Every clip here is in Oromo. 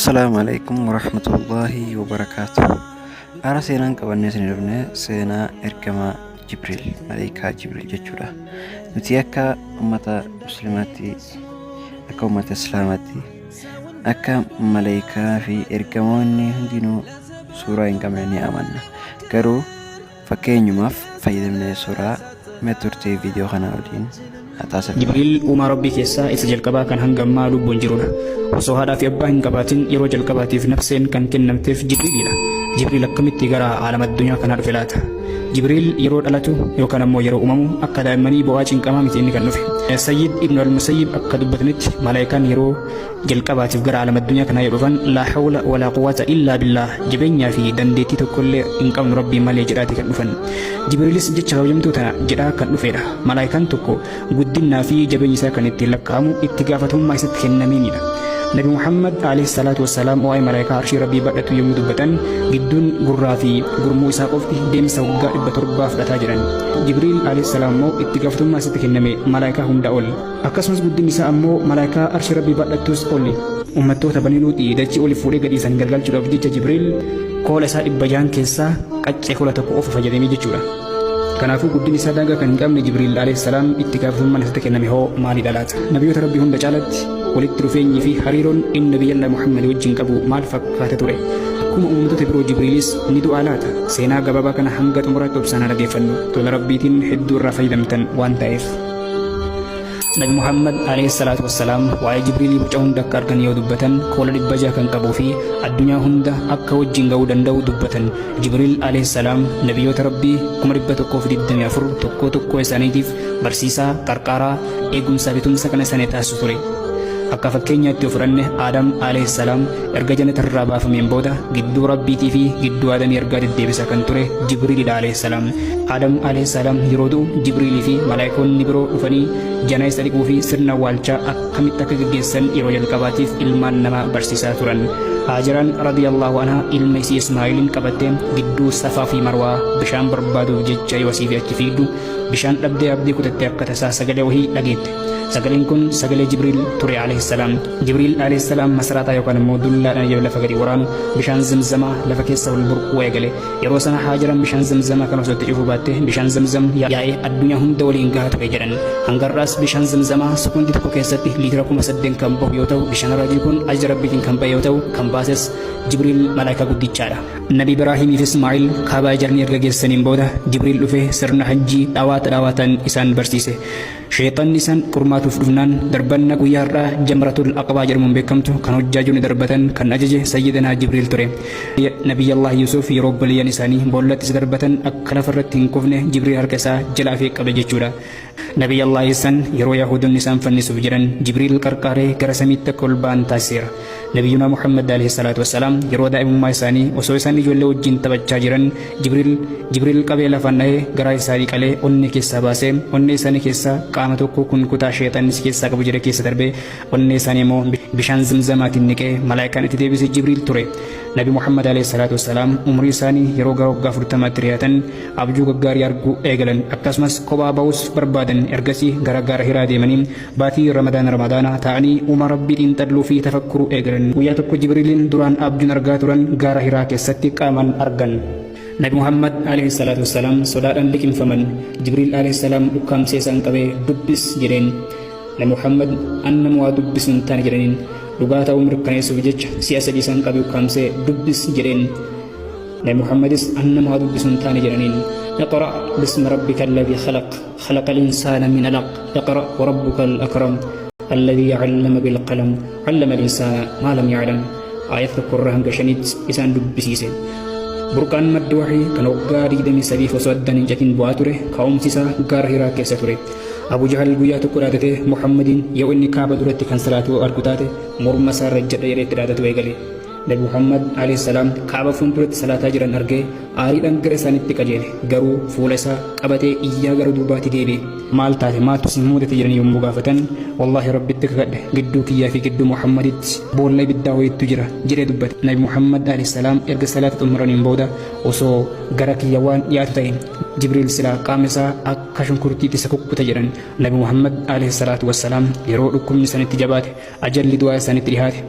Assalamualaikum warahmatullahi wabarakatuh. Ara seenaan qabannee isin dhufne seenaa ergama Jibriil, malaayikaa Jibriil jechuudha. Nuti akka ummata muslimaatti, akka ummata islaamaatti, akka malaayikaa fi ergamoonni hundinuu suuraa hin qabne ni amanna. Garuu fakkeenyumaaf fayyadamnee suuraa turtee viidiyoo kana waliin Jibriil uumaa rabbii keessaa isa jalqabaa kan hanga ammaa lubbuun jirudha. Osoo haadhaa fi abbaa hin qabaatin yeroo jalqabaatiif nafseen kan kennamteef Jibriilidha. Jibriil akkamitti gara aalama addunyaa kanaa dhufe laata? Jibriil yeroo dhalatu yookaan ammoo yeroo uumamu akka daa'immanii bo'aa cinqamaa miti inni kan dhufe. Sayyid ibn al-Musayyib akka dubbatanitti malaayikaan yeroo jalqabaatiif gara aalama addunyaa kanaa yoo dhufan laa hawla walaa quwwata illaa billah, jabeenyaa fi dandeettii tokkollee hin qabnu rabbii malee jedhaati kan dhufan. Jibriilis jecha kabajamtuu tana jedhaa kan dhufedha. Malaayikaan tokko guddinaa fi jabeenya isaa kan ittiin lakkaa'amu itti gaafatamummaa isatti kennameenidha. Nabi Muhammad alayhi salatu wassalam waa'ee malaayikaa arshii rabbii badhatu yommuu dubbatan gidduun gurraa fi gurmuu isaa qofti deemsa waggaa 700 fudhataa jiran. Jibriil alayhi salaam immoo itti gaafatamummaa isatti kenname malaayikaa hunda ol. Akkasumas guddinni isaa ammoo malaayikaa arshii rabbii badhatus oli. Uummattoota Banii Luuxii dachii oli fuudhee gadiisan gargalchuudhaaf jecha Jibriil koola isaa 600 keessaa qaccee koola tokko of fayyadamee jechuudha. Kanaafuu guddinni isaa daangaa kan hin qabne Jibriil alayhi salaam itti gaafatamummaan isatti kenname hoo maalidha laata? Nabiyyoota rabbii hunda caalatti walitti dhufeenyii fi hariiroon inni nabiyyallaa Muhammad wajjin qabu maal fakkaata ture? Akkuma uummattoota biroo Jibriilis ni du'aa laata? Seenaa gabaabaa kana hanga xumuraatti obsaan dhaggeeffannu tola rabbiitiin hedduu irraa fayyadamtan waan ta'eef. Nabi Muhammad alayhi salatu wassalam waa'ee Jibriilii boca hunda akka argan yoo dubbatan koola 600 kan qabuu fi addunyaa hunda akka wajjin ga'uu danda'u dubbatan. Jibriil alayhi salaam nabiyyoota rabbii 124 tokko isaaniitiif barsiisaa, qarqaaraa, eegumsaa fi tumsa kan isaanii taasisu ture. Akka fakkeenyaatti yoo fudhanne Aadam alayhi salaam erga jannatarraa baafameen booda gidduu rabbiitii fi gidduu aadamii ergaa deddeebisa kan ture Jibriilidha alayhi salaam. Aadam alayhi salaam yeroo du'u Jibriilii fi malaayikoonni biroo dhufanii janaa isa dhiquu fi sirna awwaalchaa akkamitti akka gaggeessan yeroo jalqabaatiif ilmaan namaa barsiisaa turan. Haajaraan radiyallahu anhaa ilma isii Ismaa'eelin qabattee gidduu Safaa fi Marwaa bishaan barbaaduuf jecha yoo asii fi achi fiigdu bishaan dhabdee abdii kutattee akka tasaa sagalee wahii dhageette. Sagaleen kun sagalee Jibriil ture alayhi salaam. Jibriil alayhi salaam masraataa yookaan immoo dullaadhaan yoo lafa gadi waraanu bishaan zamzamaa lafa keessa wal burquu eegale. Yeroo sana Haajaraan bishaan zamzamaa kan osoo itti cufuu baatte bishaan zamzam yaa'ee addunyaa hunda waliin gahaa ture jedhan. Hangarraas bishaan zamzamaa sekondii tokko keessatti liitira 8,000 kan bahu yoo ta'u bishaan rajii kun ajja rabbiitiin kan bahe yoo ta'u kan baases Jibriil malaayikaa guddichaadha. Nabi Ibraahimii fi Ismaa'eel kaabaa ijaaranii erga geessaniin booda Jibriil dhufee sirna hajjii dhaawaataan isaan barsiise. Sheexanni isaan qormaatuuf dhufnaan darbanna guyyaa har'aa jamratul aqabaa jedhamuun beekamtu kan hojjaajuun darbatan kan ajaje sayyidanaa Jibriil ture. Nabiyyallah Yusuf yeroo obboleeyyan isaanii boollatti isa darbatan akka lafarratti hin kufne Jibriil harka isaa jalaa fi qabe jechuudha. Nabiyyallah Iisan yeroo Yaahudonni isaan fannisuuf jedhan Jibriil qarqaaree gara samiitti akka ol ba'an taasiseera. Nabiyyuna Muhammad alayhi salatu wassalam yeroo daa'imummaa isaanii osoo isaan ijoollee wajjin taphachaa jiran Jibriil qabee lafaan dhahee garaa isaanii qalee onnee keessaa baasee onnee isaanii keessaa qaama tokko kun kutaa sheexanni keessaa qabu jedhe keessa darbee onnee isaanii immoo bishaan zamzamaatiin niqee malaayikaan itti deebise Jibriil ture. Nabi Muhammad alayhi salatu wassalam umrii isaanii yeroo gara waggaa 40tti dhiyaatan abjuu gaggaarii arguu eegalan akkasumas kophaa ba'uus barbaadan. Ergasii gara gaara Hiraa deemanii baatii ramadaana ta'anii uumaa rabbiitiin xalluu fi tafakkuruu eegalan. Guyyaa tokko Jibriiliin duraan abjuun argaa turan gaara Hiraa keessatti qaamaan argan. Nabi Muhammad alayhi salatu wassalam sodaadhaan liqimfaman. Jibriil alayhi salaam ukkaamsee isaan qabee dubbis jedheen. Nabi Muhammad annam waa dubbisu hin taane jedhaniin dhugaa ta'uu mirkaneessuuf jecha si'a sadii isaan qabee ukkaamsee dubbis jedheen. Nabi Muhammadis annam waa dubbisu hin taane jedhaniin. اقرأ باسم ربك الذي خلق الإنسان من علق اقرأ وربك الأكرم الذي علم بالقلم علم الإنسان ما لم يعلم. آية القرآن كشنيت إسان دبسيسين بركان مدوحي كان وقاري دمي سبيف وسودان جاتين بواتره كاوم سيسا غار هيرا كيستره. أبو جهل قويا تقرأته محمد يو إني كعبة درتي كان صلاته أركوتاته مرمسا رجل يريد رادته ويقالي. Nabi Muhammad alayhi salaam kaaba fuulduratti salaataa jiran argee aariidhaan gara isaaniitti qajeele. Garuu fuula isaa qabatee iyyaa gara duubaatti deebi'e. Maal taate maaltu si mudate jedhanii yommuu gaafatan wallaahi rabbitti kakadhe gidduu kiyyaa fi gidduu Muhammaditti boolla ibiddaa wayiitu jira jedhee dubbate. Nabi Muhammad alayhi salaam erga salaata xumuraniin booda osoo gara kiyya waan dhiyaatu ta'e Jibriil silaa qaama isaa akka shunkurtiitti isa kukkuta jedhan. Nabi Muhammad alayhi salaatu wassalaam yeroo dhukkubni isaanitti jabaate ajalli du'aa isaanitti dhihaate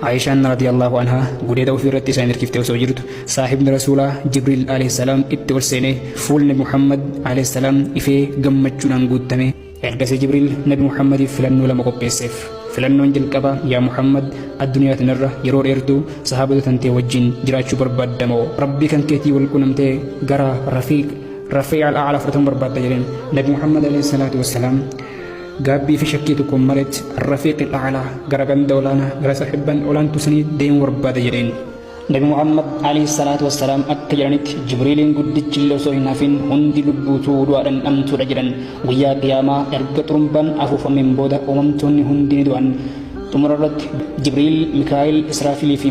عائشة رضي الله عنها قديد وفي رتي ساينر كيف توسو جرت صاحب رسول جبريل عليه السلام اتول سيني فول نبي محمد عليه السلام إفي قمتشون نقود تمي إرقس جبريل نبي محمد فلنو لما قبيسف فلنو انجل كبا يا محمد الدنيا تنرى يرور إردو صحابة تنتي وجين جراتشو برباد دمو ربي كان كيتي والكنمتي قرا رفيع الأعلى فرتم برباد جرين نبي محمد عليه الصلاة والسلام قابي في شكيتكم مرت الرفيق الأعلى قرقان دولانا قرا صاحبا أولان تسني دين ورباد جرين نبي محمد عليه الصلاة والسلام أكجرانت جبريل قد جلو سوينا فين هندي لبوتو دوارن أمتو رجران ويا قياما إرقى ترمبان أفوفا من بودا أممتون هندي ندوان تمررت جبريل ميكائيل إسرافيل في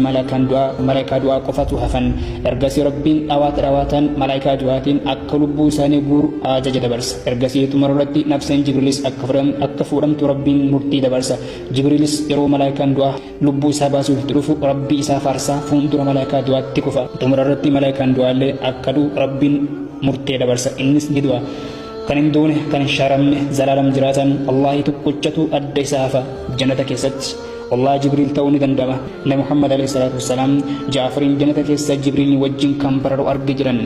ملائكة دعاء قفتو هفن إرقسي ربين أواتان ملائكة دعاتين أكلبو ساني بور آجج دبرس إرقسي تمررت نفسين جبريلس أكفورمت ربين مرتي دبرس جبريلس يرو ملائكة دعاء لبو ساباسو تروفو ربي إسا فارسا فندر ملائكة دعاء تكفا تمررت ملائكة دعاء أكدو ربين مرتي دبرس إنس ندوا kan hin duune kan hin shaaramne zalaalam jiraatan Allahi tokkochatu adda isaa hafa jannata keessatti wallahi jibriil ta'uu ni danda'ama nabi Muhammad alayhi salaatu wassalaam Jaafariin jannata keessa jibriilni wajjin kan bararuu arge jiran